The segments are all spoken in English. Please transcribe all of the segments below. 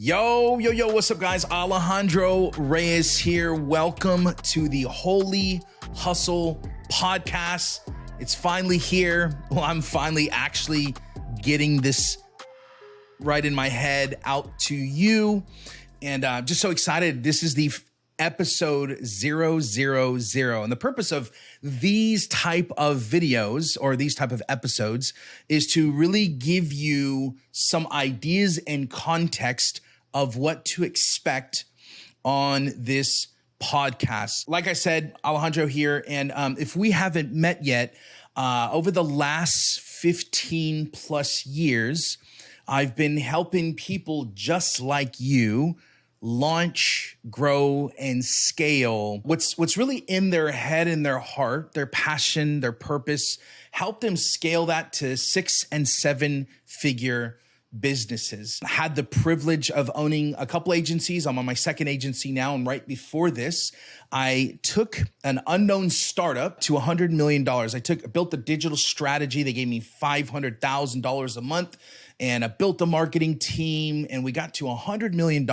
Yo, what's up, guys? Alejandro Reyes here. Welcome to the Holy Hustle podcast. It's finally here. Well, I'm finally actually getting this right in my head out to you. And I'm just so excited. This is the episode 000. And the purpose of these type of videos or these type of episodes is to really give you some ideas and context of what to expect on this podcast. Like I said, Alejandro here. And if we haven't met yet, over the last 15 plus years, I've been helping people just like you launch, grow, and scale what's really in their head and their heart, their passion, their purpose, help them scale that to 6 and 7 figure businesses. I had the privilege of owning a couple agencies. I'm on my second agency now. And right before this, I took an unknown startup to $100 million. Built a digital strategy. They gave me $500,000 a month. And I built a marketing team, and we got to $100 million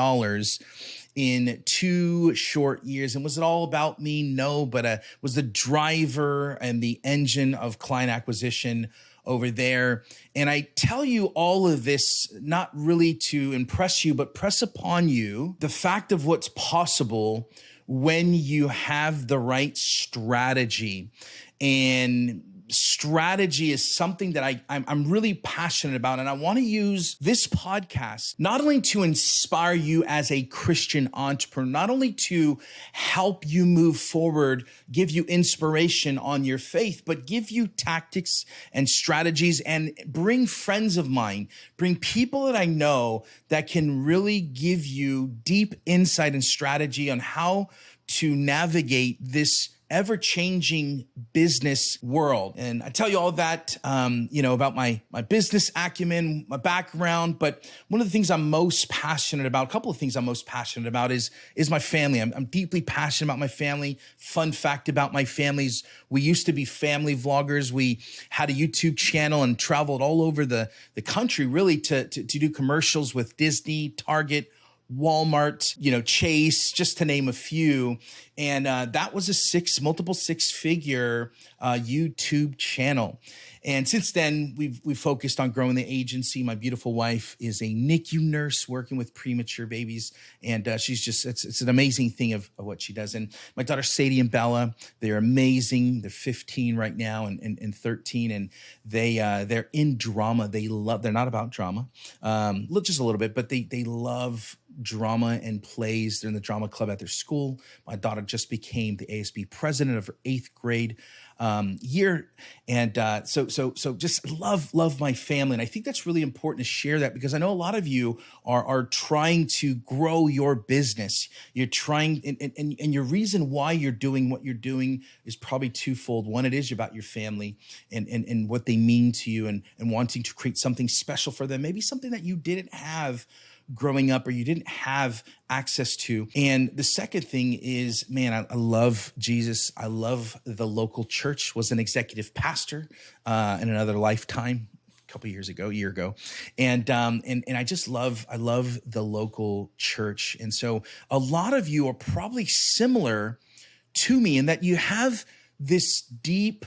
in 2 short years. And was it all about me? No, but was the driver and the engine of client acquisition over there. And I tell you all of this, not really to impress you, but press upon you the fact of what's possible when you have the right strategy. And strategy is something that I'm really passionate about. And I want to use this podcast not only to inspire you as a Christian entrepreneur, not only to help you move forward, give you inspiration on your faith, but give you tactics and strategies and bring friends of mine, bring people that I know that can really give you deep insight and strategy on how to navigate this ever-changing business world. And I tell you all that, about my business acumen, my background, but one of the things I'm most passionate about, a couple of things I'm most passionate about is my family. I'm deeply passionate about my family. Fun fact about my family is we used to be family vloggers. We had a YouTube channel and traveled all over the country really to do commercials with Disney, Target, Walmart, Chase, just to name a few. And that was a multiple six-figure YouTube channel. And since then, we've focused on growing the agency. My beautiful wife is a NICU nurse working with premature babies. And she's just, it's an amazing thing of what she does. And my daughter, Sadie and Bella, they're amazing. They're 15 right now and 13. And they're in drama. They're not about drama, just a little bit, but they love drama and plays. They're in the drama club at their school. My daughter just became the ASB president of her 8th grade year. And so just love my family. And I think that's really important to share that because I know a lot of you are trying to grow your business. You're trying, and your reason why you're doing what you're doing is probably twofold. One, it is about your family and what they mean to you and wanting to create something special for them. Maybe something that you didn't have growing up or you didn't have access to. And the second thing is, man, I love Jesus. I love the local church. Was an executive pastor in another lifetime, a year ago. And I love the local church. And so a lot of you are probably similar to me in that you have this deep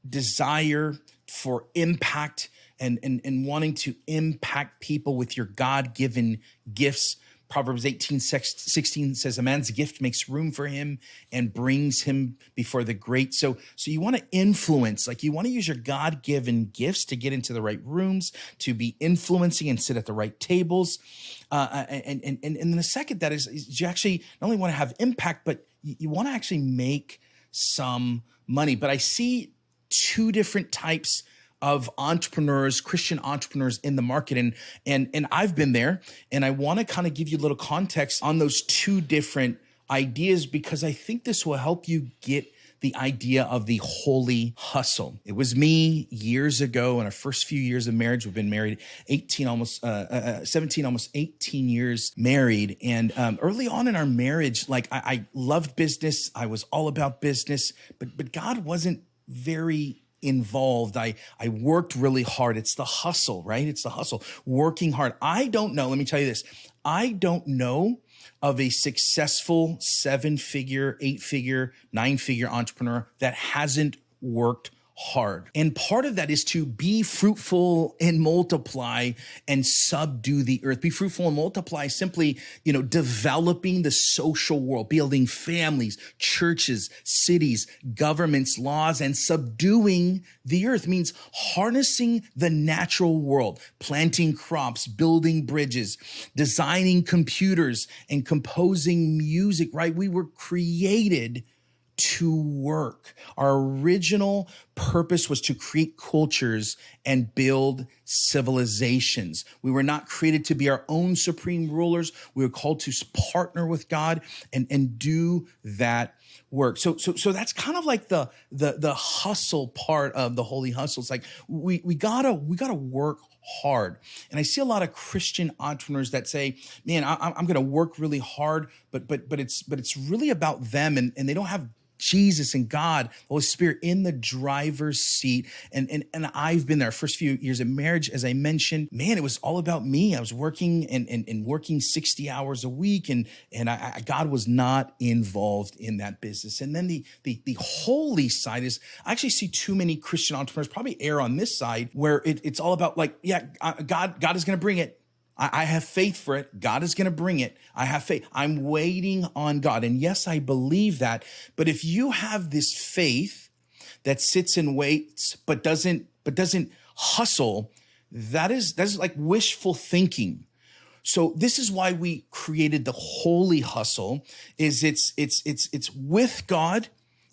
desire for impact and wanting to impact people with your God-given gifts. Proverbs 18:16 says, a man's gift makes room for him and brings him before the great. So you want to influence, you want to use your God-given gifts to get into the right rooms, to be influencing and sit at the right tables. And then the second that is you actually not only want to have impact, but you want to actually make some money. But I see 2 different types of entrepreneurs, Christian entrepreneurs in the market. And I've been there, and I want to kind of give you a little context on those 2 different ideas because I think this will help you get the idea of the holy hustle. It was me years ago in our first few years of marriage. We've been married 17, almost 18 years married. And early on in our marriage, I loved business. I was all about business, but God wasn't very involved. I worked really hard. It's the hustle, right? It's the hustle, working hard. I don't know. Let me tell you this. I don't know of a successful 7-figure, 8-figure, 9-figure entrepreneur that hasn't worked hard. And part of that is to be fruitful and multiply and subdue the earth. Be fruitful and multiply, simply, developing the social world, building families, churches, cities, governments, laws, and subduing the earth means harnessing the natural world, planting crops, building bridges, designing computers, and composing music, right? We were created to work. Our original purpose was to create cultures and build civilizations. We were not created to be our own supreme rulers. We were called to partner with God and do that work. So that's kind of like the hustle part of the holy hustle. It's like we gotta work hard. And I see a lot of Christian entrepreneurs that say, man, I'm gonna work really hard, but it's really about them, and they don't have Jesus and God, the Holy Spirit in the driver's seat. And I've been there. First few years of marriage, as I mentioned, man, it was all about me. I was working and working 60 hours a week, and God was not involved in that business. And then the holy side is, I actually see too many Christian entrepreneurs probably err on this side, where it's all about like, God is going to bring it. I have faith for it. God is going to bring it. I have faith. I'm waiting on God. And yes, I believe that. But if you have this faith that sits and waits, but doesn't hustle, that is like wishful thinking. So this is why we created the holy hustle. Is it's with God,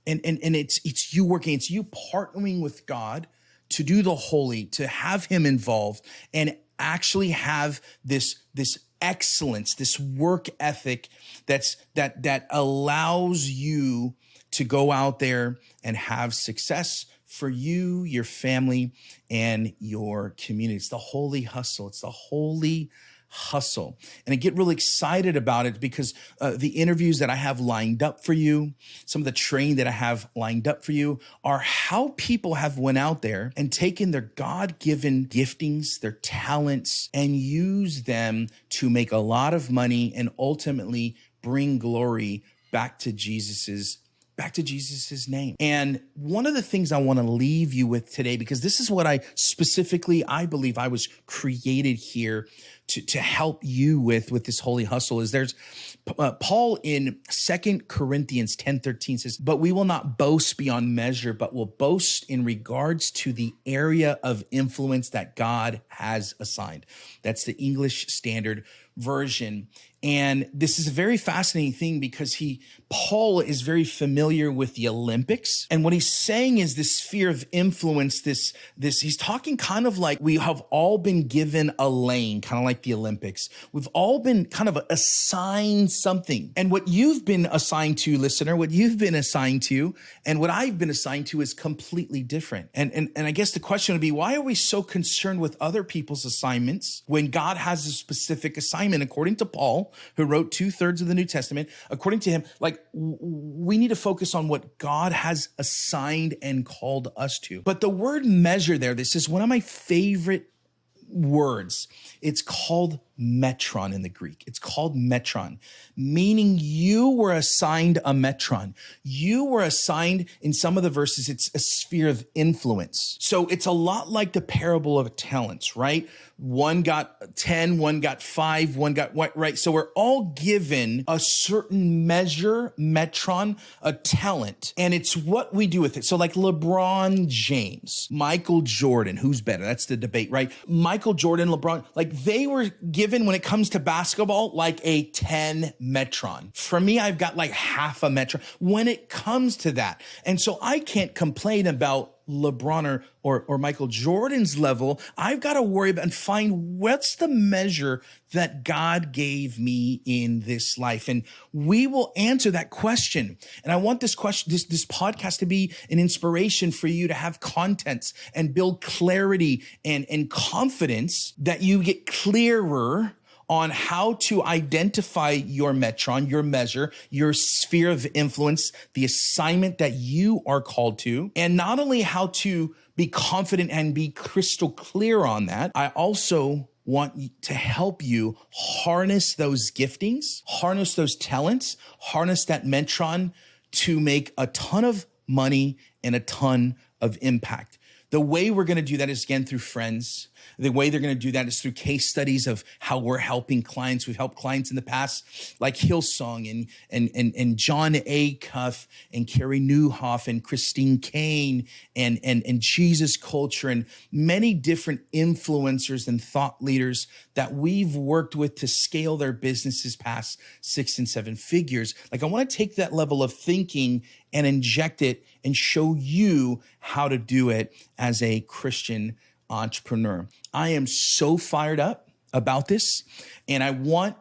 and it's you working. It's you partnering with God to do the holy, to have Him involved, and actually have this excellence, this work ethic that allows you to go out there and have success for you, your family, and your community. It's the holy hustle. It's the holy hustle. And I get really excited about it because the interviews that I have lined up for you, some of the training that I have lined up for you, are how people have went out there and taken their God-given giftings, their talents, and used them to make a lot of money and ultimately bring glory back to Jesus's name. And one of the things I want to leave you with today, because this is what I believe I was created here to help you with this holy hustle, is there's Paul in 2 Corinthians 10:13 says, "But we will not boast beyond measure, but will boast in regards to the area of influence that God has assigned." That's the English Standard Version. And this is a very fascinating thing because Paul is very familiar with the Olympics. And what he's saying is this sphere of influence, this, he's talking kind of like we have all been given a lane, kind of like the Olympics. We've all been kind of assigned something. And what you've been assigned to, listener, what you've been assigned to, and what I've been assigned to is completely different. And I guess the question would be, why are we so concerned with other people's assignments when God has a specific assignment? According to Paul, who wrote 2/3 of the New Testament, according to him, like, we need to focus on what God has assigned and called us to. But the word measure there, this is one of my favorite words. It's called metron in the Greek. It's called metron, meaning you were assigned a metron. You were assigned, in some of the verses, it's a sphere of influence. So it's a lot like the parable of talents, right? One got 10, one got 5, one got what, right? So we're all given a certain measure, metron, a talent, and it's what we do with it. So like LeBron James, Michael Jordan, who's better? That's the debate, right? Michael Jordan, LeBron, like they were given, when it comes to basketball, like a 10 metron. For me, I've got like half a metron when it comes to that. And so I can't complain about LeBron or Michael Jordan's level. I've got to worry about and find what's the measure that God gave me in this life. And we will answer that question. And I want this question, this podcast to be an inspiration for you to have contents and build clarity and confidence, that you get clearer on how to identify your metron, your measure, your sphere of influence, the assignment that you are called to, and not only how to be confident and be crystal clear on that, I also want to help you harness those giftings, harness those talents, harness that mentron to make a ton of money and a ton of impact. The way we're going to do that is, again, through friends. The way they're going to do that is through case studies of how we're helping clients. We've helped clients in the past like Hillsong and John Acuff and Carrie Newhoff and Christine Kane and Jesus Culture and many different influencers and thought leaders that we've worked with to scale their businesses past 6 and 7 figures. Like, I want to take that level of thinking and inject it and show you how to do it as a Christian entrepreneur. I am so fired up about this, and I want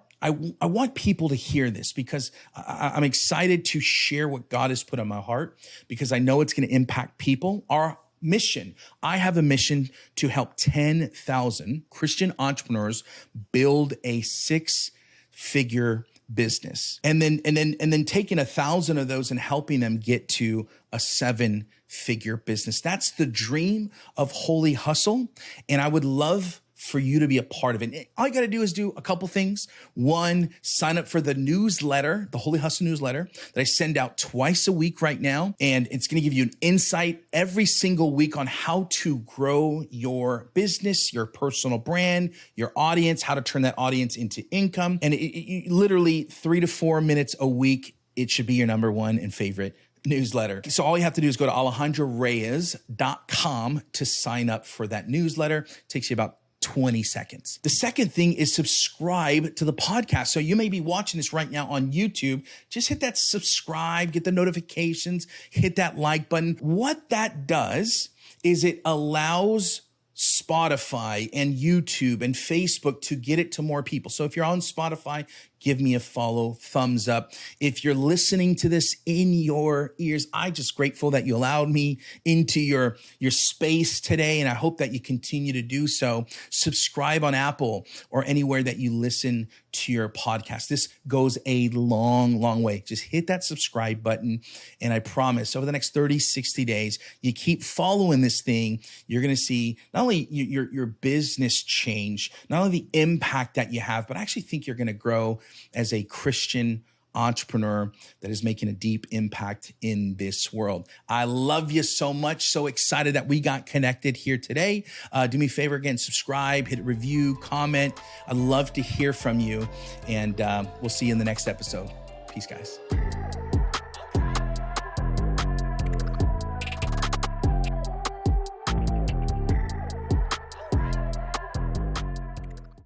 people to hear this because I'm excited to share what God has put on my heart, because I know it's going to impact people. Our mission, I have a mission to help 10,000 Christian entrepreneurs build a 6-figure business, and then taking 1,000 of those and helping them get to a 7-figure business. That's the dream of Holy Hustle, and I would love for you to be a part of it. All you got to do is do a couple things. One, sign up for the newsletter, the Holy Hustle newsletter that I send out twice a week right now. And it's going to give you an insight every single week on how to grow your business, your personal brand, your audience, how to turn that audience into income. And it literally 3 to 4 minutes a week. It should be your number one and favorite newsletter. So all you have to do is go to alejandroreyes.com to sign up for that newsletter. It takes you about 20 seconds. The second thing is subscribe to the podcast. So you may be watching this right now on YouTube. Just hit that subscribe, get the notifications, hit that like button. What that does is it allows Spotify and YouTube and Facebook to get it to more people. So if you're on Spotify, give me a follow, thumbs up. If you're listening to this in your ears, I'm just grateful that you allowed me into your space today, and I hope that you continue to do so. Subscribe on Apple or anywhere that you listen to your podcast. This goes a long, long way. Just hit that subscribe button, and I promise over the next 30, 60 days, you keep following this thing, you're going to see not only your business change, not only the impact that you have, but I actually think you're going to grow as a Christian entrepreneur that is making a deep impact in this world. I love you so much. So excited that we got connected here today. Do me a favor again, subscribe, hit review, comment. I'd love to hear from you. And we'll see you in the next episode. Peace, guys.